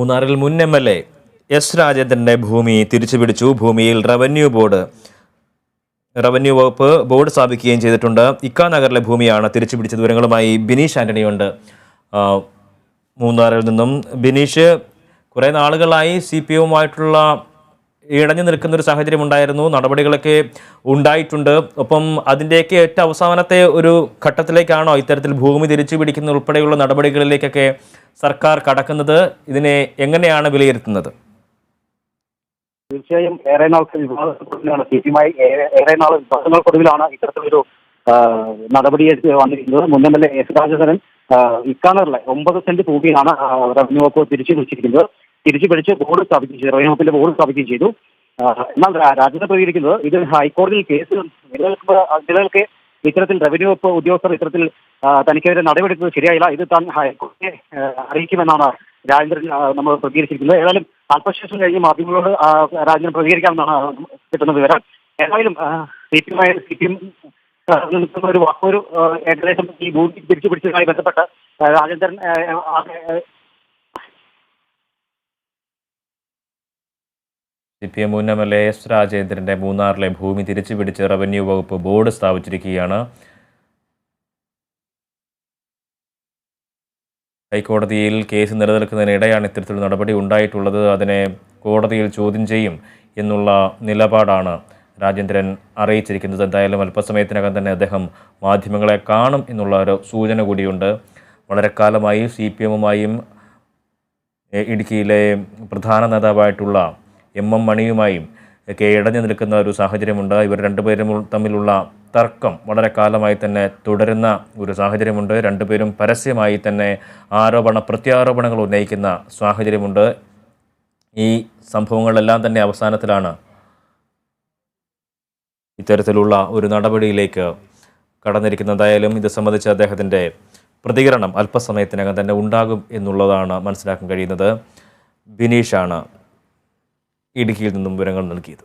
മൂന്നാറിൽ മുൻ MLA S രാജേന്ദ്രന്റെ ഭൂമി തിരിച്ചുപിടിച്ചു. ഭൂമിയിൽ റവന്യൂ വകുപ്പ് ബോർഡ് സ്ഥാപിക്കുകയും ചെയ്തിട്ടുണ്ട്. ഇക്ക നഗറിലെ ഭൂമിയാണ് തിരിച്ചുപിടിച്ച. വിവരങ്ങളുമായി ബിനീഷ് ആന്റണിയുണ്ട് മൂന്നാറിൽ നിന്നും. ബിനീഷ്, കുറേ നാളുകളായി CPIയുമായിട്ടുള്ള ഇടഞ്ഞു നിൽക്കുന്ന ഒരു സാഹചര്യം ഉണ്ടായിരുന്നു. നടപടികളൊക്കെ ഉണ്ടായിട്ടുണ്ട്. ഒപ്പം അതിൻ്റെയൊക്കെ ഏറ്റവും അവസാനത്തെ ഒരു ഘട്ടത്തിലേക്കാണോ ഇത്തരത്തിൽ ഭൂമി തിരിച്ചു പിടിക്കുന്ന ഉൾപ്പെടെയുള്ള നടപടികളിലേക്കൊക്കെ സർക്കാർ കടക്കുന്നത്? ഇതിനെ എങ്ങനെയാണ് വിലയിരുത്തുന്നത്? തീർച്ചയായും ഏറെ നാൾക്ക് വിവാദത്തിലാണ് CPIയുമായി ഏറെ നാൾ വിവാദങ്ങൾക്കൊടുവിലാണ് ഇത്തരത്തിലൊരു നടപടി വന്നിരിക്കുന്നത്. മുൻ MLA എസ് രാജേന്ദ്രൻ ഇക്കാനറിലെ 9 സെന്റ് ഭൂമിയാണ് റവന്യൂ വകുപ്പ് തിരിച്ചു പിടിച്ചിരിക്കുന്നത്. തിരിച്ചു പിടിച്ച് ബോർഡ് സ്ഥാപിക്കുകയും ചെയ്തു. റവന്യൂ വകുപ്പിന്റെ ബോർഡ് സ്ഥാപിക്കുകയും ചെയ്തു. എന്നാൽ രാജേന്ദ്രൻ പ്രതികരിക്കുന്നത് ഇത് ഹൈക്കോടതിയിൽ കേസ് നിലനിൽക്കെ ഇത്തരത്തിൽ റവന്യൂ വകുപ്പ് ഉദ്യോഗസ്ഥർ ഇത്തരത്തിൽ തനിക്കെതിരെ നടപടിയെടുത്തത് ശരിയായില്ല, ഇത് താൻ ഹൈക്കോടതിയെ അറിയിക്കുമെന്നാണ് രാജേന്ദ്രൻ നമ്മൾ പ്രതികരിച്ചിരിക്കുന്നത്. ഏതായാലും അല്പശേഷം കഴിഞ്ഞ് മാധ്യമങ്ങളോട് രാജേന്ദ്രൻ പ്രതികരിക്കാമെന്നാണ് കിട്ടുന്ന വിവരം. ഏതായാലും CPIയും ഒരു ഏകദേശം ഈ ഭൂമി തിരിച്ചു പിടിച്ചതുമായി ബന്ധപ്പെട്ട് രാജേന്ദ്രൻ CPIഎം മുൻ MLA എസ് രാജേന്ദ്രന്റെ മൂന്നാറിലെ ഭൂമി തിരിച്ചു പിടിച്ച് റവന്യൂ വകുപ്പ് ബോർഡ് സ്ഥാപിച്ചിരിക്കുകയാണ്. ഹൈക്കോടതിയിൽ കേസ് നിലനിൽക്കുന്നതിനിടെയാണ് ഇത്തരത്തിലുള്ള നടപടി ഉണ്ടായിട്ടുള്ളത്. അതിനെ കോടതിയിൽ ചോദ്യം ചെയ്യും എന്നുള്ള നിലപാടാണ് രാജേന്ദ്രൻ അറിയിച്ചിരിക്കുന്നത്. എന്തായാലും അല്പസമയത്തിനകം തന്നെ അദ്ദേഹം മാധ്യമങ്ങളെ കാണും എന്നുള്ള ഒരു സൂചന കൂടിയുണ്ട്. വളരെ കാലമായി CPIഎമ്മുമായും ഇടുക്കിയിലെ പ്രധാന നേതാവായിട്ടുള്ള MM മണിയുമായും ഒക്കെ ഇടഞ്ഞു നിൽക്കുന്ന ഒരു സാഹചര്യമുണ്ട്. ഇവർ രണ്ടുപേരും തമ്മിലുള്ള തർക്കം വളരെ കാലമായി തന്നെ തുടരുന്ന ഒരു സാഹചര്യമുണ്ട്. രണ്ടുപേരും പരസ്യമായി തന്നെ പ്രത്യാരോപണങ്ങൾ ഉന്നയിക്കുന്ന സാഹചര്യമുണ്ട്. ഈ സംഭവങ്ങളെല്ലാം തന്നെ അവസാനത്തിലാണ് ഇത്തരത്തിലുള്ള ഒരു നടപടിയിലേക്ക് കടന്നിരിക്കുന്നത്. എന്തായാലും ഇത് സംബന്ധിച്ച് അദ്ദേഹത്തിൻ്റെ പ്രതികരണം അല്പസമയത്തിനകം തന്നെ ഉണ്ടാകും എന്നുള്ളതാണ് മനസ്സിലാക്കാൻ കഴിയുന്നത്. ബിനീഷാണ് ഇടുക്കിയിൽ നിന്നും വിവരങ്ങൾ നൽകിയത്.